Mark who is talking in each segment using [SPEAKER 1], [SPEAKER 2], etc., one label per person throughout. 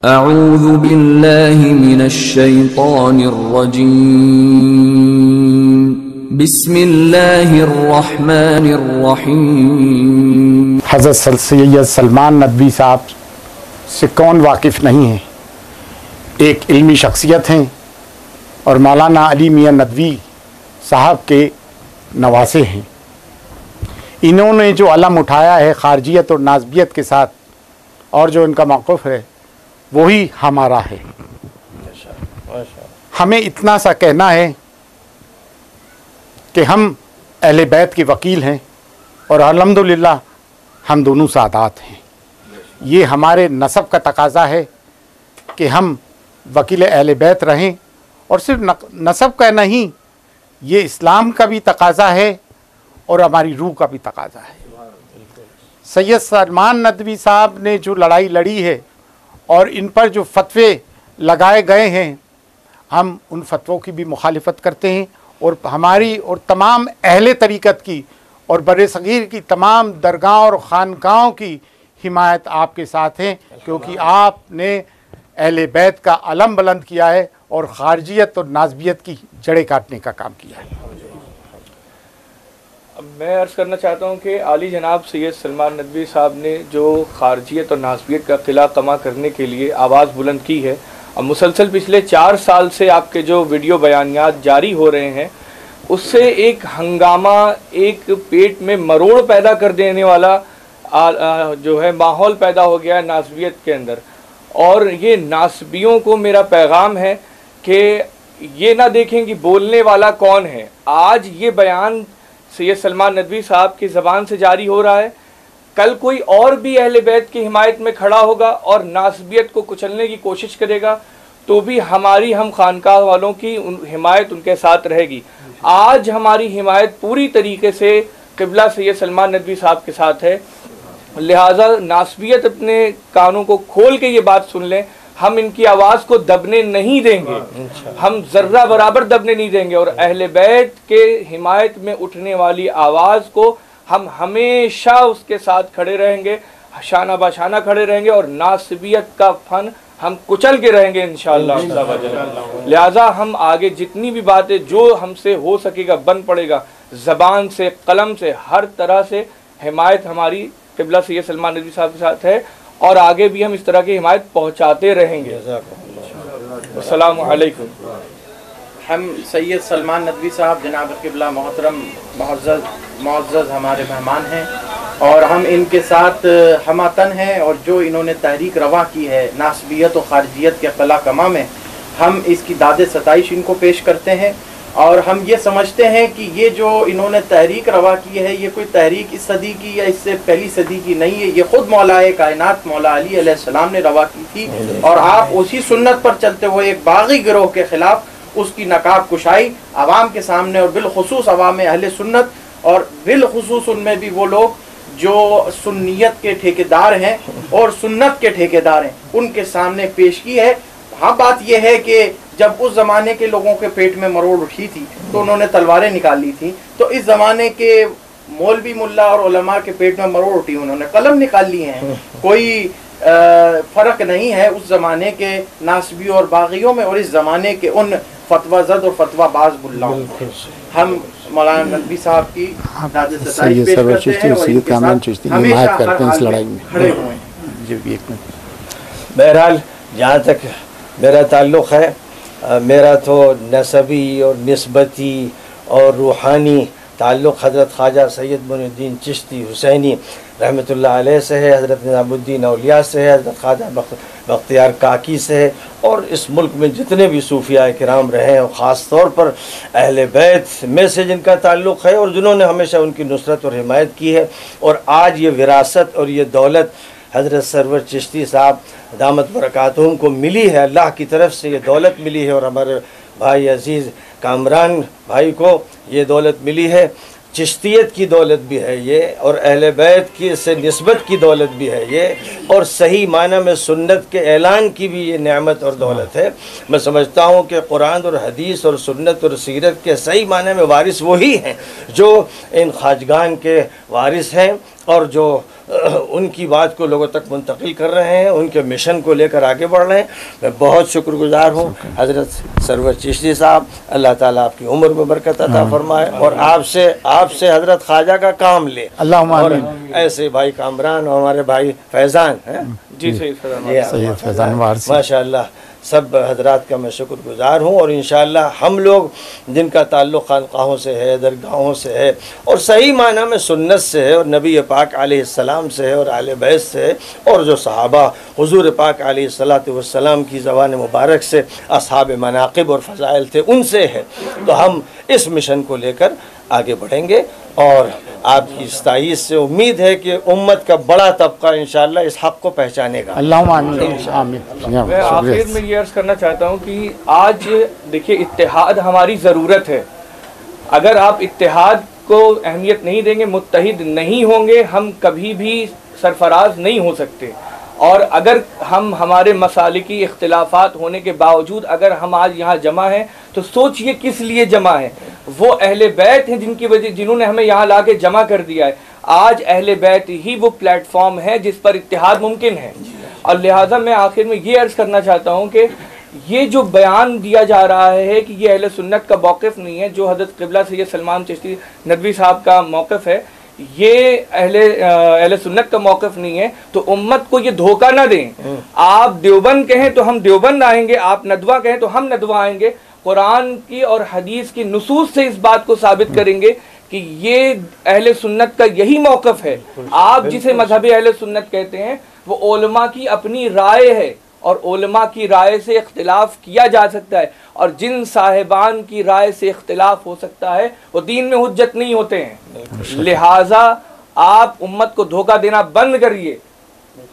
[SPEAKER 1] अऊज़ु बिल्लाहि मिनश्शैतानिर्रजीम बिस्मिल्लाहिर्रहमानिर्रहीम।
[SPEAKER 2] हज़रत सैयद सलमान नदवी साहब से कौन वाकिफ़ नहीं है। एक इल्मी शख्सियत हैं और मौलाना अली मियाँ नदवी साहब के नवासे हैं। इन्होंने जो अलम उठाया है खारजियत और नाज़बियत के साथ, और जो इनका मौक़िफ़ है वही हमारा है। हमें इतना सा कहना है कि हम अहले बैत के वकील हैं और अल्हम्दुलिल्लाह हम दोनों सादात हैं। ये हमारे नसब का तकाज़ा है कि हम वकील अहले बैत रहें, और सिर्फ नसब का नहीं, ये इस्लाम का भी तकाज़ा है और हमारी रूह का भी तकाज़ा है। सैयद सलमान नदवी साहब ने जो लड़ाई लड़ी है और इन पर जो फतवे लगाए गए हैं, हम उन फतवों की भी मुखालिफत करते हैं, और हमारी और तमाम अहले तरीक़त की और बड़े सगीर की तमाम दरगाह और ख़ानकाहों की हिमायत आपके साथ है, क्योंकि आपने अहले बैत का अलम बुलंद किया है और खारजियत और नाज़बियत की जड़ें काटने का काम किया है।
[SPEAKER 3] मैं अर्ज़ करना चाहता हूँ कि आली जनाब सैयद सलमान नदवी साहब ने जो खारजियत और नाज़बियत का क़िला कमा करने के लिए आवाज़ बुलंद की है, और मुसलसल पिछले 4 साल से आपके जो वीडियो बयानियात जारी हो रहे हैं, उससे एक हंगामा, एक पेट में मरोड़ पैदा कर देने वाला जो है माहौल पैदा हो गया है नाज़बियत के अंदर। और ये नासबियों को मेरा पैगाम है कि ये ना देखें कि बोलने वाला कौन है। आज ये बयान सैयद सलमान नदवी साहब की ज़बान से जारी हो रहा है, कल कोई और भी अहले बैत की हिमायत में खड़ा होगा और नासबियत को कुचलने की कोशिश करेगा, तो भी हमारी हम खानकाह वालों की हिमायत उनके साथ रहेगी। आज हमारी हिमायत पूरी तरीके से क़िबला सैयद सलमान नदवी साहब के साथ है, लिहाजा नासबियत अपने कानों को खोल के ये बात सुन लें। हम इनकी आवाज़ को दबने नहीं देंगे, हम ज़र्रा बराबर दबने नहीं देंगे, और अहले बैत के हिमायत में उठने वाली आवाज़ को हम हमेशा उसके साथ खड़े रहेंगे, शाना बाशाना खड़े रहेंगे, और नासबियत का फन हम कुचल के रहेंगे इंशाअल्लाह। लिहाजा हम आगे जितनी भी बातें जो हमसे हो सकेगा, बन पड़ेगा, ज़बान से, कलम से, हर तरह से हिमायत हमारी क़िबला सैयद सलमान नदवी साहब के साथ है, और आगे भी हम इस तरह की हिमायत पहुँचाते रहेंगे। अस्सलामु अलैकुम।
[SPEAKER 4] हम सैयद सलमान नदवी साहब जनाब क़िबला मोहतरम मुअज़्ज़ज़ हमारे मेहमान हैं, और हम इनके साथ हमातन हैं, और जो इन्होंने तहरीक रवा की है नासबियत और खारजियत के क़िला कमा में, हम इसकी दाद सताइश इनको पेश करते हैं। और हम ये समझते हैं कि ये जो इन्होंने तहरीक रवा की है, ये कोई तहरीक इस सदी की या इससे पहली सदी की नहीं है, ये ख़ुद मौलाए कायनात मौला अली अलैहिस्सलाम ने रवा की थी, और आप उसी सुन्नत पर चलते हुए एक बागी गिरोह के ख़िलाफ़ उसकी नकाब कुशाई आवाम के सामने, और बिलखुसूस अवाम अहले सुन्नत, और बिलखुसूस उनमें भी वो लोग जो सुन्नियत के ठेकेदार हैं और सुन्नत के ठेकेदार हैं, उनके सामने पेश की है। हाँ, बात यह है कि जब उस ज़माने के लोगों के पेट में मरोड़ उठी थी तो उन्होंने तलवारें निकाल ली थी, तो इस ज़माने के मौलवी मुल्ला और उलमा के पेट में मरोड़ उठी, उन्होंने कलम निकाल लिए हैं। कोई फ़र्क नहीं है उस ज़माने के नासबी और बागियों में और इस ज़माने के उन फतवा जद और फतवा बाज मुल्लाओं। हम मौलाना नदवी साहब की दाद सताइश पेश करते हैं और इनके साथ हमेशा हर हाल में खड़े हुए हैं।
[SPEAKER 5] बहरहाल जहाँ तक मेरा ताल्लुक़ है, मेरा तो नसबी और निस्बती और रूहानी ताल्लुक़ हज़रत ख्वाजा सैयद मोइनुद्दीन चिश्ती हुसैनी रहमतुल्लाह अलैह से है, हज़रत निज़ामुद्दीन औलिया से है, हज़रत ख्वाजा बख्तियार काकी से है, और इस मुल्क में जितने भी सूफिया किराम रहे हैं, और ख़ास तौर पर अहले बैत में से जिनका ताल्लुक़ है और जिन्होंने हमेशा उनकी नुसरत और हिमायत की है। और आज ये विरासत और ये दौलत हज़रत सरवर चिश्ती साहब दामत बरकातुहुम को मिली है, अल्लाह की तरफ से ये दौलत मिली है, और हमारे भाई अज़ीज़ कामरान भाई को ये दौलत मिली है। चिश्तियत की दौलत भी है ये, और अहले बैत की से निस्बत की दौलत भी है ये, और सही माना में सुन्नत के ऐलान की भी ये नेमत और दौलत है। मैं समझता हूँ कि कुरान और हदीस और सुन्नत और सीरत के सही माने में वारिस वही हैं जो इन खाजगान के वारिस हैं, और जो उनकी बात को लोगों तक मुंतकिल कर रहे हैं, उनके मिशन को लेकर आगे बढ़ रहे हैं। मैं बहुत शुक्रगुजार हूँ हज़रत सरवर चिश्ती साहब, अल्लाह ताला आपकी उम्र में बरकत अता फरमाए और आपसे हज़रत ख्वाजा का काम ले। और ऐसे भाई कामरान और हमारे भाई फैज़ान हैं
[SPEAKER 3] जी, सैयद
[SPEAKER 2] फैज़ान वारसी,
[SPEAKER 5] माशाअल्लाह, सब हजरात का मैं शुक्रगुजार हूँ। और इंशाअल्लाह हम लोग जिनका ताल्लुक़ खानक़ाहों से है, दरगाहों से है और सही माना में सुन्नत से है और नबी पाक अलैहिस्सलाम से है और आले बैत से है और जो सहाबा हुज़ूर पाक अलैहिस्सलातु वस्सलाम की ज़बान मुबारक से असहाब मनाक़िब और फ़ज़ाइल थे, उनसे है, तो हम इस मिशन को लेकर आगे बढ़ेंगे। और आपकी इस्ताईस से उम्मीद है कि उम्मत का बड़ा तबका इंशाअल्लाह इस हक़ को पहचानेगा।
[SPEAKER 3] मैं आखिर में ये अर्ज़ करना चाहता हूँ कि आज देखिए, इत्तेहाद हमारी ज़रूरत है। अगर आप इत्तेहाद को अहमियत नहीं देंगे, मुत्तहिद नहीं होंगे, हम कभी भी सरफराज नहीं हो सकते। और अगर हम हमारे मसालिकी इख्तिलाफात होने के बावजूद अगर हम आज यहाँ जमा हैं, तो सोचिए किस लिए जमा है। वो अहले बैत हैं जिनकी वजह, जिन्होंने हमें यहाँ ला के जमा कर दिया है। आज अहले बैत ही वो प्लेटफॉर्म है जिस पर इत्तिहाद मुमकिन है। और लिहाजा मैं आखिर में ये अर्ज़ करना चाहता हूँ कि ये जो बयान दिया जा रहा है कि ये अहले सुन्नत का मौक़िफ़ नहीं है, जो हज़रत क़िबला सैयद सलमान चिश्ती नदवी साहब का मौक़िफ़ है, ये अहले सुन्नत का मौक़िफ़ नहीं है, तो उम्मत को ये धोखा ना दें। आप देवबंद कहें तो हम देवबंद आएंगे, आप नदवा कहें तो हम नदवा आएंगे। कुरान की और हदीस की नुसूस से इस बात को साबित करेंगे कि ये अहले सुन्नत का यही मौक़िफ़ है। आप जिसे मजहबी अहले सुन्नत कहते हैं, वो उलमा की अपनी राय है और उलमा की राय से इख्तिलाफ किया जा सकता है। और जिन साहिबान की राय से इख्तिलाफ हो सकता है वो दीन में हुज्जत नहीं होते हैं। लिहाजा आप उम्मत को धोखा देना बंद करिए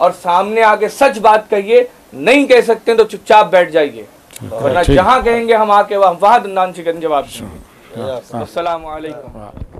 [SPEAKER 3] और सामने आके सच बात कहिए। नहीं कह सकते तो चुपचाप बैठ जाइए, वरना जहाँ कहेंगे हम आके वहाँ दंदान शिकन जवाब देंगे। अस्सलामु अलैकुम।